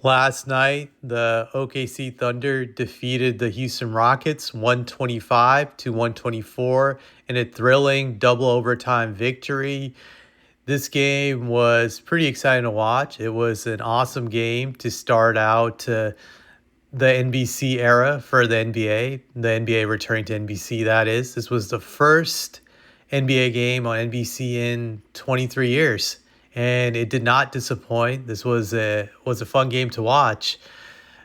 Last night, the OKC Thunder defeated the Houston Rockets 125 to 124 in a thrilling double overtime victory. This game was pretty exciting to watch. It was an awesome game to start out the NBC era for the NBA. The NBA returning to NBC, that is. This was the first NBA game on NBC in 23 years, and it did not disappoint. This was a fun game to watch.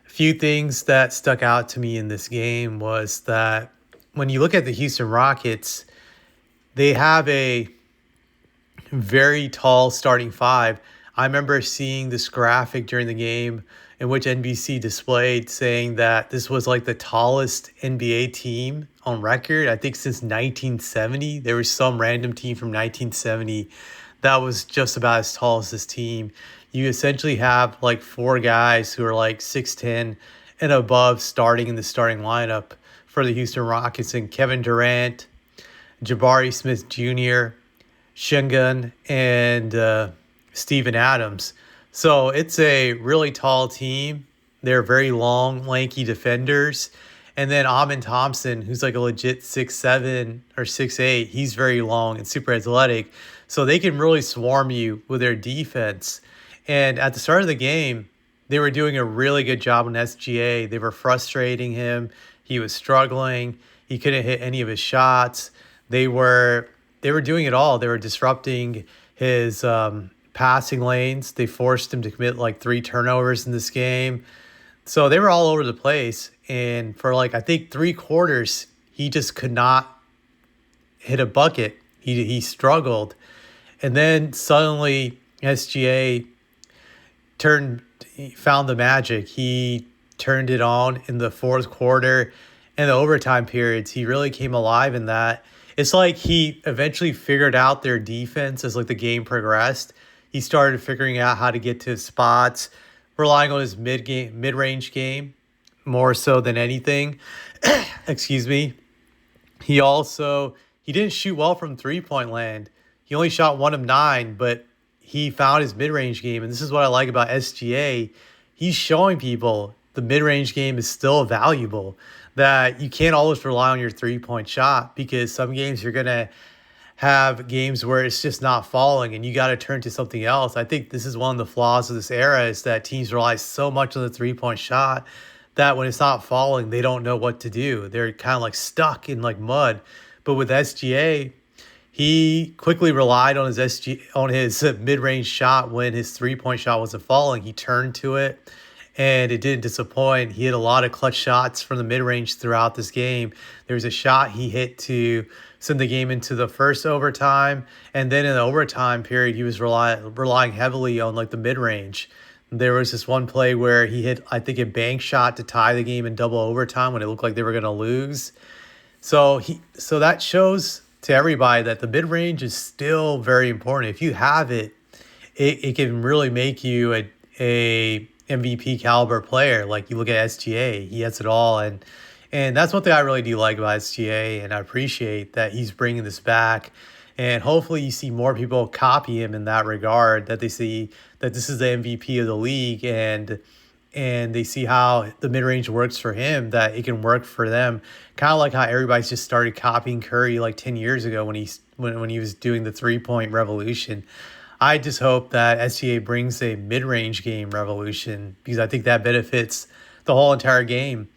A few things that stuck out to me in this game was that when you look at the Houston Rockets, they have a very tall starting five. I remember seeing this graphic during the game in which NBC displayed saying that this was like the tallest NBA team on record. I think since 1970, there was some random team from 1970 that was just about as tall as this team. You essentially have like four guys who are like 6'10" and above starting in the starting lineup for the Houston Rockets, and Kevin Durant, Jabari Smith Jr., Shingun, and Steven Adams. So it's a really tall team. They're very long, lanky defenders. And then Amin Thompson, who's like a legit 6'7" or 6'8", he's very long and super athletic. So they can really swarm you with their defense. And at the start of the game, they were doing a really good job on SGA. They were frustrating him. He was struggling. He couldn't hit any of his shots. They were doing it all. They were disrupting his passing lanes. They forced him to commit like 3 turnovers in this game. So they were all over the place. And for like, I think 3 quarters, he just could not hit a bucket. He struggled. And then suddenly SGA turned found the magic. He turned it on in the fourth quarter and the overtime periods. He really came alive in that. It's like he eventually figured out their defense as like the game progressed. He started figuring out how to get to his spots, relying on his mid-range game more so than anything. Excuse me. He didn't shoot well from three-point land. He only shot 1 of 9, but he found his mid-range game, and this is what I like about SGA. He's showing people the mid-range game is still valuable, that you can't always rely on your three-point shot, because some games you're going to have games where it's just not falling and you got to turn to something else. I think this is one of the flaws of this era, is that teams rely so much on the three-point shot that when it's not falling, they don't know what to do. They're kind of like stuck in like mud. But with SGA, he quickly relied on his mid-range shot when his three-point shot wasn't falling. He turned to it, and it didn't disappoint. He hit a lot of clutch shots from the mid-range throughout this game. There was a shot he hit to send the game into the first overtime, and then in the overtime period, he was relying heavily on like the mid-range. There was this one play where he hit, I think, a bank shot to tie the game in double overtime when it looked like they were going to lose. So that shows to everybody that the mid range is still very important. If you have it, it can really make you a MVP caliber player. Like you look at SGA, he has it all, and that's one thing I really do like about SGA, and I appreciate that he's bringing this back. And hopefully you see more people copy him in that regard, that they see that this is the MVP of the league, and they see how the mid-range works for him, that it can work for them. Kind of like how everybody's just started copying Curry like 10 years ago when he was doing the three-point revolution. I just hope that SGA brings a mid-range game revolution, because I think that benefits the whole entire game.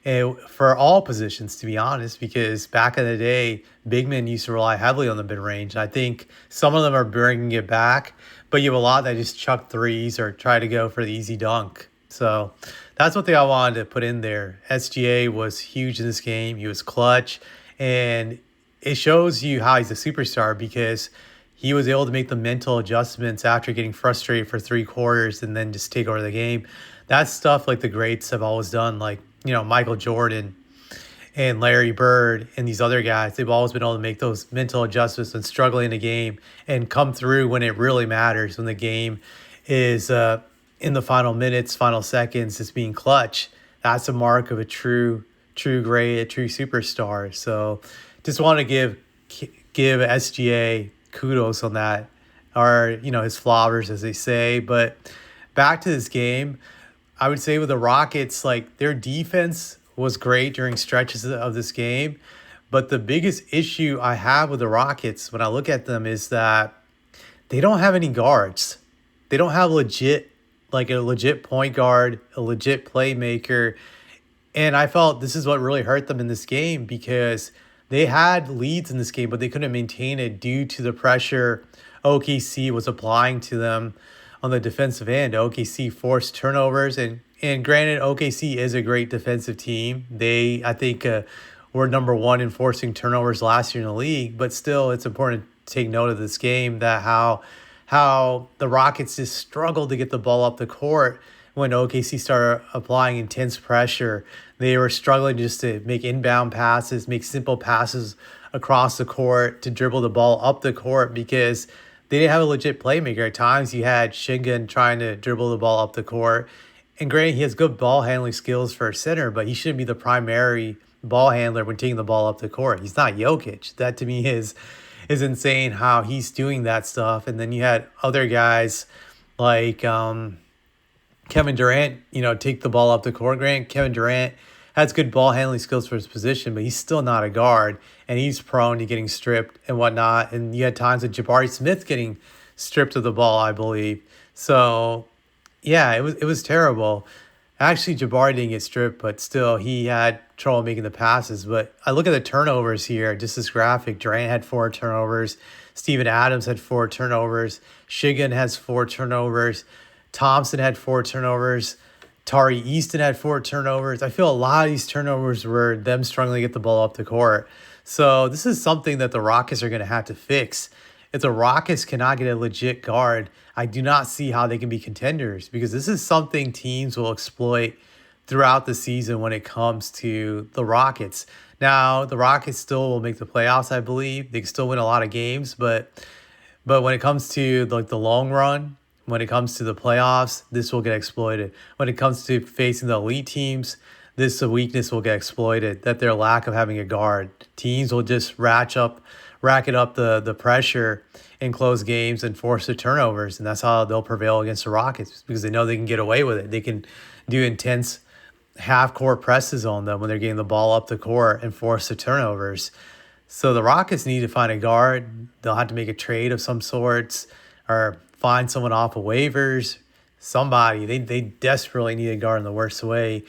And for all positions, to be honest, because back in the day, big men used to rely heavily on the mid-range. I think some of them are bringing it back, but you have a lot that just chuck threes or try to go for the easy dunk. So that's one thing I wanted to put in there. SGA was huge in this game. He was clutch, and it shows you how he's a superstar, because he was able to make the mental adjustments after getting frustrated for 3 quarters and then just take over the game. That's stuff like the greats have always done, like, Michael Jordan and Larry Bird and these other guys. They've always been able to make those mental adjustments when struggling in a game and come through when it really matters, when the game is in the final minutes, final seconds, just being clutch. That's a mark of a true great, a true superstar. So just want to give SGA kudos on that, or his flowers, as they say. But back to this game, I would say with the Rockets, like their defense was great during stretches of this game. But the biggest issue I have with the Rockets when I look at them is that they don't have any guards. They don't have like a legit point guard, a legit playmaker. And I felt this is what really hurt them in this game because they had leads in this game, but they couldn't maintain it due to the pressure OKC was applying to them on the defensive end. OKC forced turnovers, and granted, OKC is a great defensive team. I think, were number one in forcing turnovers last year in the league, but still, it's important to take note of this game that how the Rockets just struggled to get the ball up the court when OKC started applying intense pressure. They were struggling just to make inbound passes, make simple passes across the court to dribble the ball up the court because they didn't have a legit playmaker. At times, you had Shingun trying to dribble the ball up the court. And granted, he has good ball handling skills for a center, but he shouldn't be the primary ball handler when taking the ball up the court. He's not Jokic. That to me is insane how he's doing that stuff. And then you had other guys like Kevin Durant, take the ball up the court. Kevin Durant has good ball handling skills for his position, but he's still not a guard, and he's prone to getting stripped and whatnot. And you had times with Jabari Smith getting stripped of the ball, I believe. So, yeah, it was terrible. Actually, Jabari didn't get stripped, but still, he had trouble making the passes. But I look at the turnovers here, just this graphic. Durant had 4 turnovers. Steven Adams had 4 turnovers. Shigan has 4 turnovers. Thompson had 4 turnovers. Tari Easton had 4 turnovers. I feel a lot of these turnovers were them struggling to get the ball up the court. So this is something that the Rockets are going to have to fix. If the Rockets cannot get a legit guard, I do not see how they can be contenders because this is something teams will exploit throughout the season when it comes to the Rockets. Now, the Rockets still will make the playoffs, I believe. They can still win a lot of games, but when it comes to like the long run, when it comes to the playoffs, this will get exploited. When it comes to facing the elite teams, this weakness will get exploited, that their lack of having a guard. Teams will just racket up the pressure in close games and force the turnovers, and that's how they'll prevail against the Rockets because they know they can get away with it. They can do intense half-court presses on them when they're getting the ball up the court and force the turnovers. So the Rockets need to find a guard. They'll have to make a trade of some sorts or find someone off of waivers, somebody. They desperately need a guard in the worst way.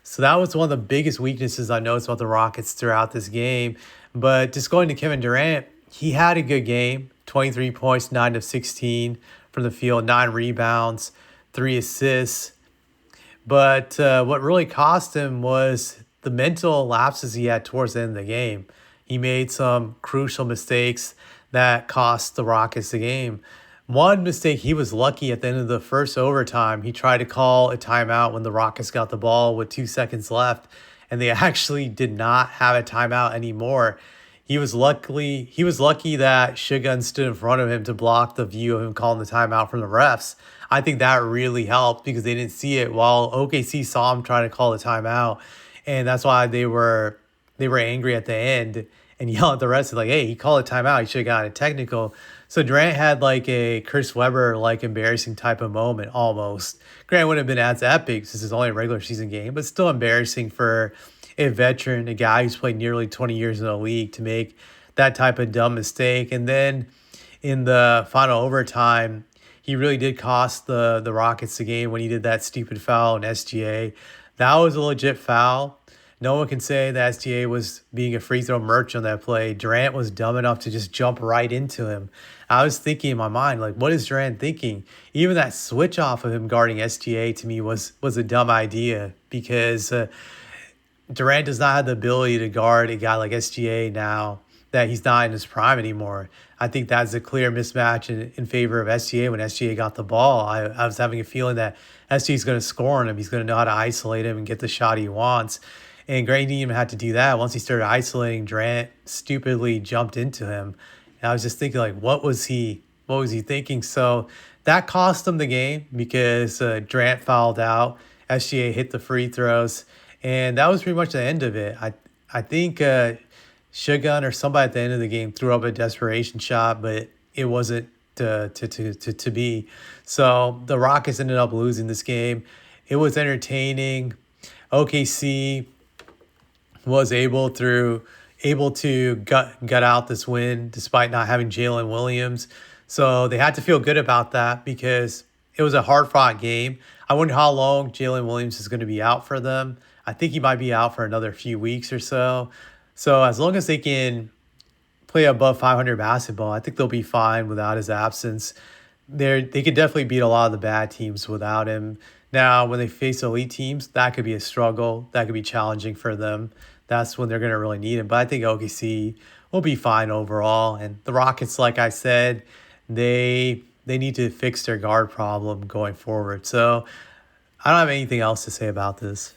So that was one of the biggest weaknesses I noticed about the Rockets throughout this game. But just going to Kevin Durant, he had a good game. 23 points, 9 of 16 from the field, 9 rebounds, 3 assists. But what really cost him was the mental lapses he had towards the end of the game. He made some crucial mistakes that cost the Rockets the game. One mistake, he was lucky at the end of the first overtime. He tried to call a timeout when the Rockets got the ball with 2 seconds left, and they actually did not have a timeout anymore. He was lucky that Sugun stood in front of him to block the view of him calling the timeout from the refs. I think that really helped because they didn't see it while OKC saw him trying to call the timeout, and that's why they were angry at the end and yelled at the refs like, "Hey, he called a timeout. He should have gotten a technical." So Durant had like a Chris Webber like embarrassing type of moment almost. Grant wouldn't have been as epic since it's only a regular season game, but still embarrassing for a veteran, a guy who's played nearly 20 years in the league to make that type of dumb mistake. And then in the final overtime, he really did cost the Rockets the game when he did that stupid foul in SGA. That was a legit foul. No one can say that SGA was being a free throw merchant on that play. Durant was dumb enough to just jump right into him. I was thinking in my mind, like, what is Durant thinking? Even that switch off of him guarding SGA to me was a dumb idea because Durant does not have the ability to guard a guy like SGA now that he's not in his prime anymore. I think that's a clear mismatch in favor of SGA when SGA got the ball. I was having a feeling that SGA is going to score on him. He's going to know how to isolate him and get the shot he wants. And Gray didn't even have to do that. Once he started isolating, Durant stupidly jumped into him. And I was just thinking, like, what was he thinking? So that cost him the game because Durant fouled out. SGA hit the free throws. And that was pretty much the end of it. I think Sugun or somebody at the end of the game threw up a desperation shot, but it wasn't to be. So the Rockets ended up losing this game. It was entertaining. OKC was able to gut out this win despite not having Jalen Williams. So they had to feel good about that because it was a hard fought game. I wonder how long Jalen Williams is going to be out for them. I think he might be out for another few weeks or so. So as long as they can play above 500 basketball, I think they'll be fine without his absence. They could definitely beat a lot of the bad teams without him. Now, when they face elite teams, that could be a struggle. That could be challenging for them. That's when they're going to really need him. But I think OKC will be fine overall. And the Rockets, like I said, they need to fix their guard problem going forward. So I don't have anything else to say about this.